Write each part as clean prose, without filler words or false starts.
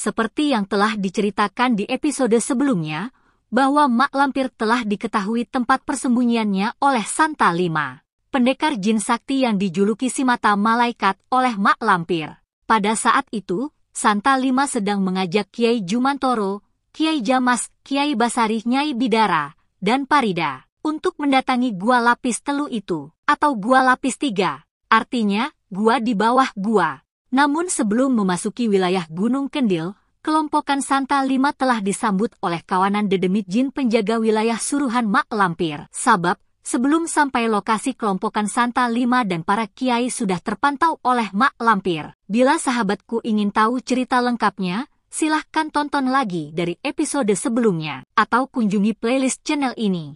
Seperti yang telah diceritakan di episode sebelumnya, bahwa Mak Lampir telah diketahui tempat persembunyiannya oleh Santa Lima, pendekar jin sakti yang dijuluki si mata malaikat oleh Mak Lampir. Pada saat itu, Santa Lima sedang mengajak Kiai Jumantoro, Kiai Jamas, Kiai Basari, Nyai Bidara, dan Parida untuk mendatangi Gua Lapis Telu itu, atau Gua Lapis 3, artinya gua di bawah gua. Namun sebelum memasuki wilayah Gunung Kendil, kelompokan Santa Lima telah disambut oleh kawanan dedemit jin penjaga wilayah suruhan Mak Lampir. Sabab, sebelum sampai lokasi, kelompokan Santa Lima dan para kiai sudah terpantau oleh Mak Lampir. Bila sahabatku ingin tahu cerita lengkapnya, silahkan tonton lagi dari episode sebelumnya, atau kunjungi playlist channel ini.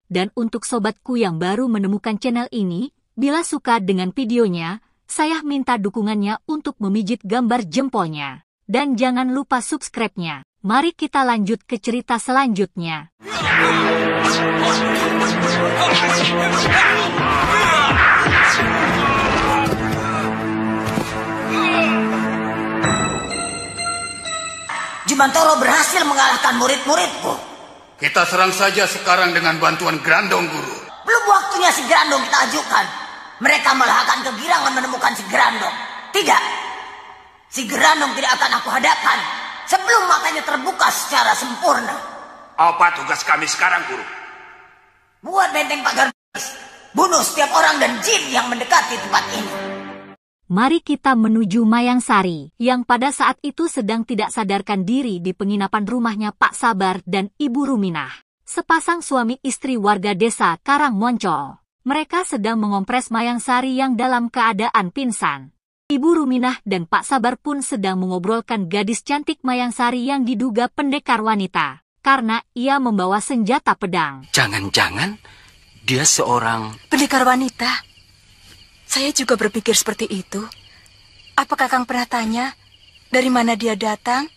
Dan untuk sobatku yang baru menemukan channel ini, bila suka dengan videonya, saya minta dukungannya untuk memijit gambar jempolnya. Dan jangan lupa subscribe-nya. Mari kita lanjut ke cerita selanjutnya. Jumantoro berhasil mengalahkan murid-muridku. Kita serang saja sekarang dengan bantuan Grandong, Guru. Belum waktunya si Grandong kita ajukan. Mereka malah akan kegirangan menemukan si Grandong. Tidak. Si Grandong tidak akan aku hadapkan sebelum matanya terbuka secara sempurna. Apa tugas kami sekarang, Guru? Buat benteng pagar. Bunuh setiap orang dan jin yang mendekati tempat ini. Mari kita menuju Mayang Sari, yang pada saat itu sedang tidak sadarkan diri di penginapan rumahnya Pak Sabar dan Ibu Ruminah, sepasang suami istri warga desa Karangmoncol. Mereka sedang mengompres Mayang Sari yang dalam keadaan pingsan. Ibu Ruminah dan Pak Sabar pun sedang mengobrolkan gadis cantik Mayang Sari yang diduga pendekar wanita, karena ia membawa senjata pedang. Jangan-jangan dia seorang pendekar wanita. Saya juga berpikir seperti itu. Apa Kakang pernah tanya dari mana dia datang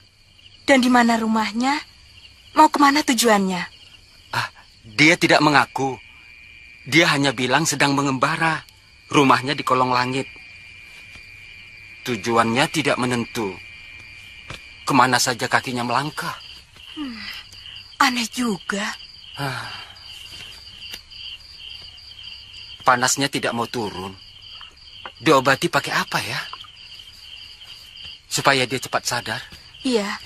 dan di mana rumahnya? Mau kemana tujuannya? Dia tidak mengaku. Dia hanya bilang sedang mengembara. Rumahnya di kolong langit. Tujuannya tidak menentu. Kemana saja kakinya melangkah. Aneh juga. Panasnya tidak mau turun. Diobati pakai apa ya? Supaya dia cepat sadar. Iya,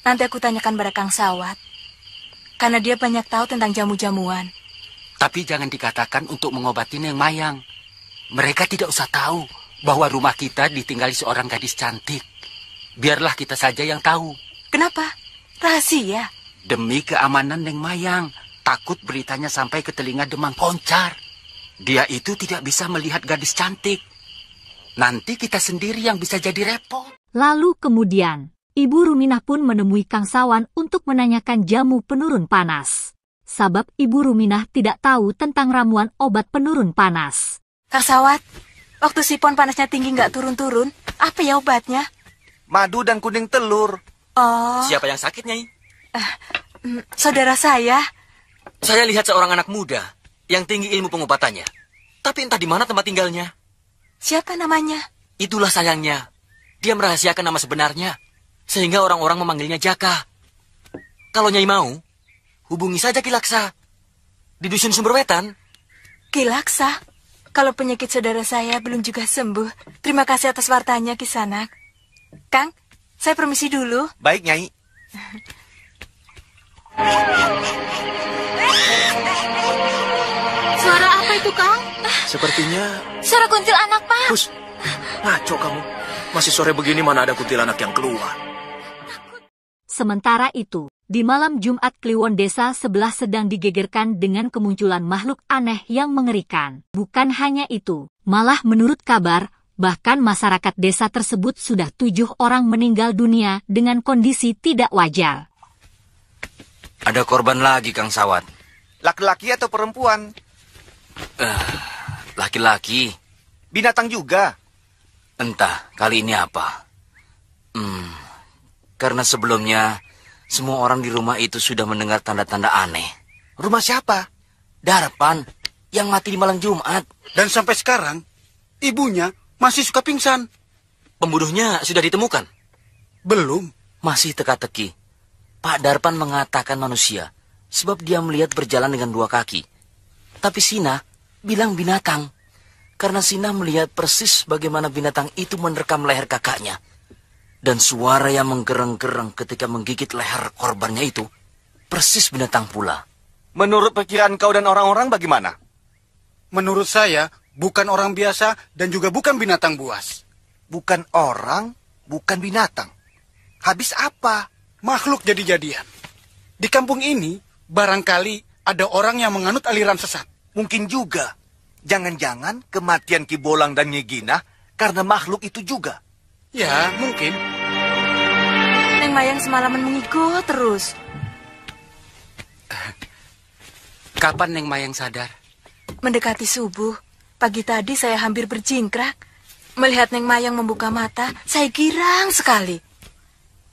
nanti aku tanyakan pada Kang Sawat. Karena dia banyak tahu tentang jamu-jamuan. Tapi jangan dikatakan untuk mengobati Neng Mayang. Mereka tidak usah tahu bahwa rumah kita ditinggali seorang gadis cantik. Biarlah kita saja yang tahu. Kenapa? Rahasia. Demi keamanan Neng Mayang. Takut beritanya sampai ke telinga Demang Poncar. Dia itu tidak bisa melihat gadis cantik. Nanti kita sendiri yang bisa jadi repot. Lalu kemudian, Ibu Ruminah pun menemui Kang Sawan untuk menanyakan jamu penurun panas. Sabab Ibu Ruminah tidak tahu tentang ramuan obat penurun panas. Kang Sawat, waktu sipon panasnya tinggi nggak turun-turun, apa ya obatnya? Madu dan kuning telur. Oh. Siapa yang sakit, Nyai? Saudara saya. Saya lihat seorang anak muda yang tinggi ilmu pengobatannya. Tapi entah di mana tempat tinggalnya. Siapa namanya? Itulah sayangnya. Dia merahasiakan nama sebenarnya. Sehingga orang-orang memanggilnya Jaka. Kalau Nyai mau, hubungi saja Ki Laksa. Di Dusun Sumberwetan. Ki Laksa? Kalau penyakit saudara saya belum juga sembuh. Terima kasih atas wartanya, Kisanak. Kang, saya permisi dulu. Baik, Nyai. Suara apa itu, Kang? Sepertinya... Suara kuntilanak, Pak. Hus, ngaco kamu. Masih sore begini mana ada kuntilanak yang keluar. Sementara itu, di malam Jumat Kliwon desa sebelah sedang digegerkan dengan kemunculan makhluk aneh yang mengerikan. Bukan hanya itu, malah menurut kabar, bahkan masyarakat desa tersebut sudah 7 orang meninggal dunia dengan kondisi tidak wajar. Ada korban lagi, Kang Sawat. Laki-laki atau perempuan? Laki-laki. Binatang juga? Entah, kali ini apa. Karena sebelumnya, semua orang di rumah itu sudah mendengar tanda-tanda aneh. Rumah siapa? Darapan, yang mati di malam Jumat. Dan sampai sekarang, ibunya masih suka pingsan. Pembunuhnya sudah ditemukan? Belum. Masih teka-teki. Pak Darpan mengatakan manusia, sebab dia melihat berjalan dengan 2 kaki. Tapi Sina bilang binatang, karena Sina melihat persis bagaimana binatang itu menerkam leher kakaknya. Dan suara yang menggereng-gereng ketika menggigit leher korbannya itu, persis binatang pula. Menurut pikiran kau dan orang-orang bagaimana? Menurut saya, bukan orang biasa dan juga bukan binatang buas. Bukan orang, bukan binatang. Habis apa? Makhluk jadi-jadian. Di kampung ini, barangkali ada orang yang menganut aliran sesat. Mungkin juga. Jangan-jangan kematian Ki Bolang dan Nyi Gina karena makhluk itu juga. Ya, mungkin. Neng Mayang semalaman mengigo terus. Kapan Neng Mayang sadar? Mendekati subuh, pagi tadi saya hampir berjingkrak. Melihat Neng Mayang membuka mata, saya girang sekali.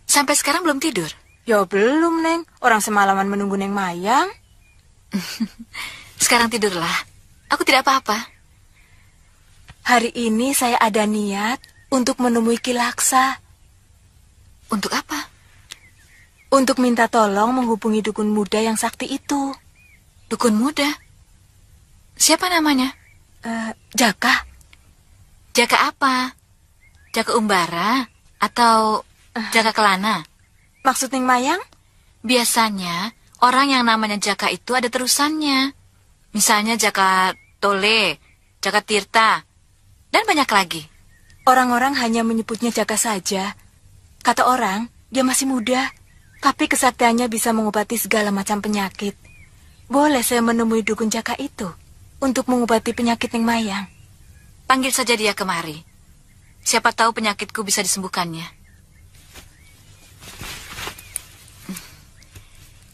Sampai sekarang belum tidur? Ya belum, Neng. Orang semalaman menunggu Neng Mayang. Sekarang tidurlah. Aku tidak apa-apa. Hari ini saya ada niat untuk menemui Ki Laksa. Untuk apa? Untuk minta tolong menghubungi dukun muda yang sakti itu. Dukun muda? Siapa namanya? Jaka. Jaka apa? Jaka Umbara? Atau Jaka Kelana? Maksud Neng Mayang? Biasanya orang yang namanya Jaka itu ada terusannya. Misalnya Jaka Tole, Jaka Tirta, dan banyak lagi. Orang-orang hanya menyebutnya Jaka saja. Kata orang, dia masih muda, tapi kesaktiannya bisa mengobati segala macam penyakit. Boleh saya menemui dukun Jaka itu untuk mengobati penyakit Neng Mayang? Panggil saja dia kemari. Siapa tahu penyakitku bisa disembuhkannya.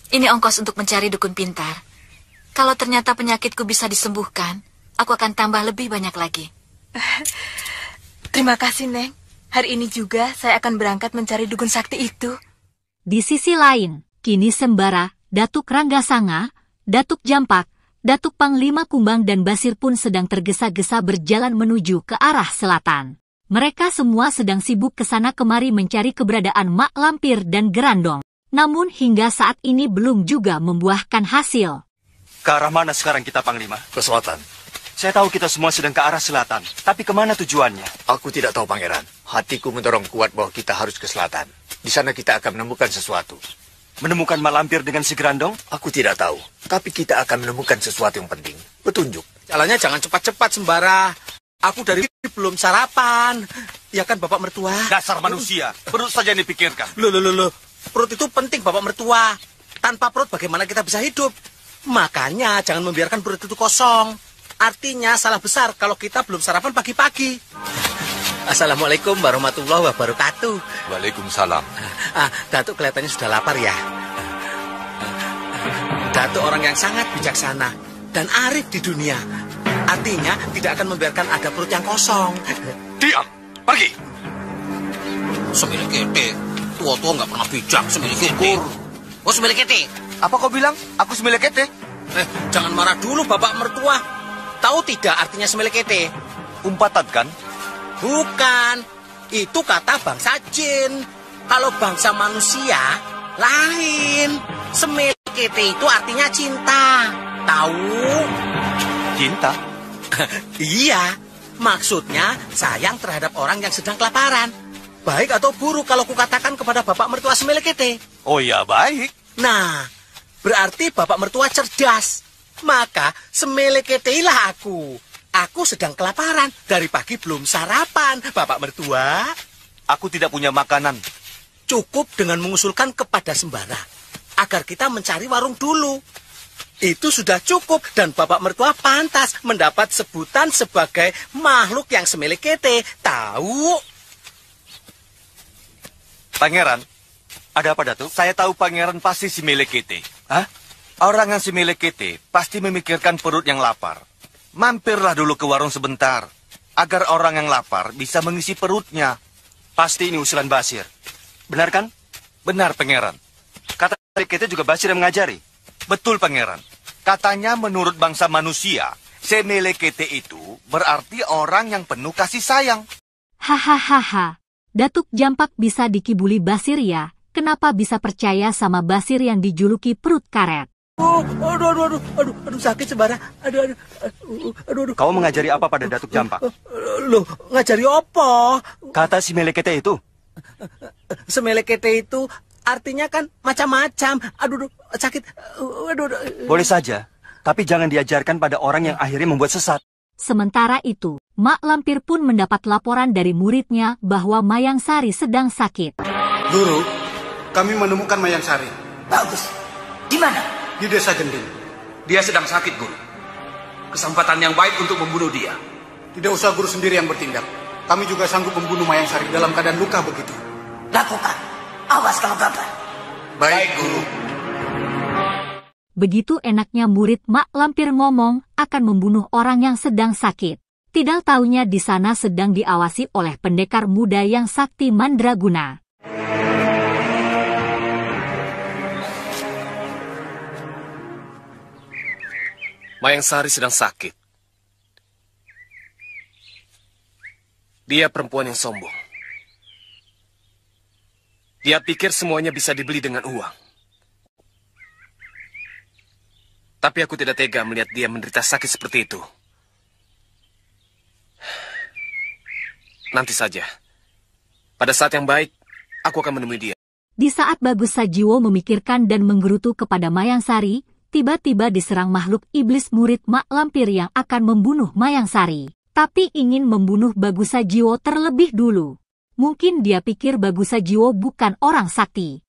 Ini ongkos untuk mencari dukun pintar. Kalau ternyata penyakitku bisa disembuhkan, aku akan tambah lebih banyak lagi. Terima kasih, Neng. Hari ini juga saya akan berangkat mencari dukun sakti itu. Di sisi lain, kini Sembara, Datuk Ranggasanga, Datuk Jampak, Datuk Panglima Kumbang dan Basir pun sedang tergesa-gesa berjalan menuju ke arah selatan. Mereka semua sedang sibuk kesana kemari mencari keberadaan Mak Lampir dan Gerandong. Namun hingga saat ini belum juga membuahkan hasil. Ke arah mana sekarang kita, Panglima? Ke selatan. Saya tahu kita semua sedang ke arah selatan. Tapi kemana tujuannya? Aku tidak tahu, Pangeran. Hatiku mendorong kuat bahwa kita harus ke selatan. Di sana kita akan menemukan sesuatu. Menemukan Mak Lampir dengan si Gerandong? Aku tidak tahu. Tapi kita akan menemukan sesuatu yang penting. Petunjuk. Jalannya jangan cepat-cepat, Sembara. Aku dari belum sarapan. Ya kan, Bapak Mertua? Dasar manusia. Perut saja yang dipikirkan. Loh. Perut itu penting, Bapak Mertua. Tanpa perut bagaimana kita bisa hidup? Makanya jangan membiarkan perut itu kosong. Artinya salah besar kalau kita belum sarapan pagi-pagi. Assalamualaikum warahmatullahi wabarakatuh. Waalaikumsalam. Datuk kelihatannya sudah lapar ya. Datuk orang yang sangat bijaksana dan arif di dunia. Artinya tidak akan membiarkan ada perut yang kosong. Diam. Pergi. Semilik kete. Tua-tua nggak pernah bijak. Semilik kete. Oh, semilik kete. Apa kau bilang? Aku semilik kete? Jangan marah dulu, Bapak Mertua. Tahu tidak artinya semilik kete? Umpatan kan? Bukan. Itu kata bangsa jin. Kalau bangsa manusia, lain. Semilik kete itu artinya cinta. Tahu? Cinta? Iya. Maksudnya sayang terhadap orang yang sedang kelaparan. Baik atau buruk kalau kukatakan kepada Bapak Mertua semilik kete? Oh ya, baik. Nah, berarti Bapak Mertua cerdas. Maka semeleketeilah aku. Aku sedang kelaparan. Dari pagi belum sarapan, Bapak Mertua. Aku tidak punya makanan. Cukup dengan mengusulkan kepada Sembara agar kita mencari warung dulu. Itu sudah cukup dan Bapak Mertua pantas mendapat sebutan sebagai makhluk yang semelekete. Tahu? Pangeran, ada apa, Datuk? Saya tahu Pangeran pasti si Melekete. Hah? Orang yang si Melekete pasti memikirkan perut yang lapar. Mampirlah dulu ke warung sebentar, agar orang yang lapar bisa mengisi perutnya. Pasti ini usulan Basir. Benar kan? Benar, Pangeran. Kata Melekete juga Basir yang mengajari. Betul, Pangeran. Katanya menurut bangsa manusia, si Melekete itu berarti orang yang penuh kasih sayang. Hahaha. Datuk Jampak bisa dikibuli Basir ya, kenapa bisa percaya sama Basir yang dijuluki perut karet. Aduh, sakit Sembara. Aduh. Kau mengajari apa pada Datuk Jampak? Loh, ngajari apa? Kata si Melekete itu. Semelekete itu artinya kan macam-macam. Aduh, sakit. Aduh. Boleh saja, tapi jangan diajarkan pada orang yang akhirnya membuat sesat. Sementara itu, Mak Lampir pun mendapat laporan dari muridnya bahwa Mayang Sari sedang sakit. Guru, kami menemukan Mayang Sari. Bagus. Di mana? Di desa Gending. Dia sedang sakit, Guru. Kesempatan yang baik untuk membunuh dia. Tidak usah guru sendiri yang bertindak. Kami juga sanggup membunuh Mayang Sari dalam keadaan luka begitu. Lakukan. Awas kalau gagal. Baik, Guru. Begitu enaknya murid Mak Lampir ngomong akan membunuh orang yang sedang sakit. Tidak taunya di sana sedang diawasi oleh pendekar muda yang sakti mandraguna. Mayang Sari sedang sakit. Dia perempuan yang sombong. Dia pikir semuanya bisa dibeli dengan uang. Tapi aku tidak tega melihat dia menderita sakit seperti itu. Nanti saja. Pada saat yang baik, aku akan menemui dia. Di saat Bagus Sajiwo memikirkan dan menggerutu kepada Mayang Sari, tiba-tiba diserang makhluk iblis murid Mak Lampir yang akan membunuh Mayang Sari. Tapi ingin membunuh Bagus Sajiwo terlebih dulu. Mungkin dia pikir Bagus Sajiwo bukan orang sakti.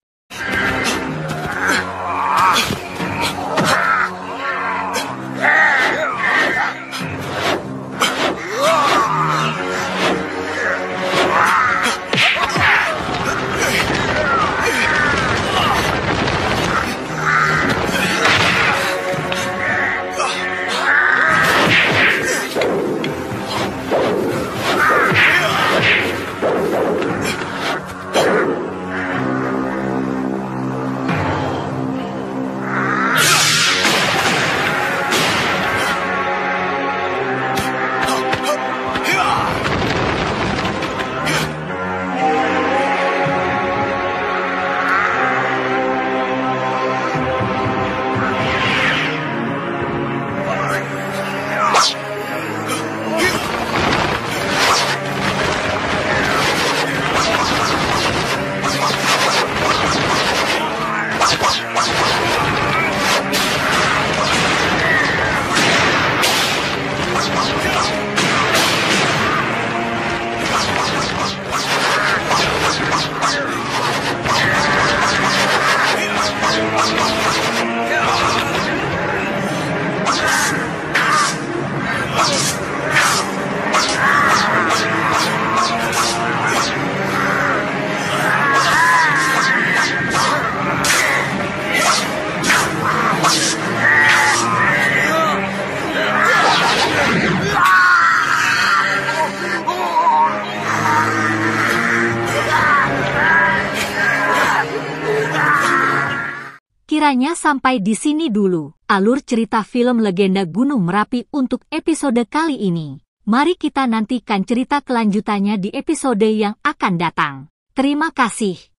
Kiranya sampai di sini dulu alur cerita film Legenda Gunung Merapi untuk episode kali ini. Mari kita nantikan cerita kelanjutannya di episode yang akan datang. Terima kasih.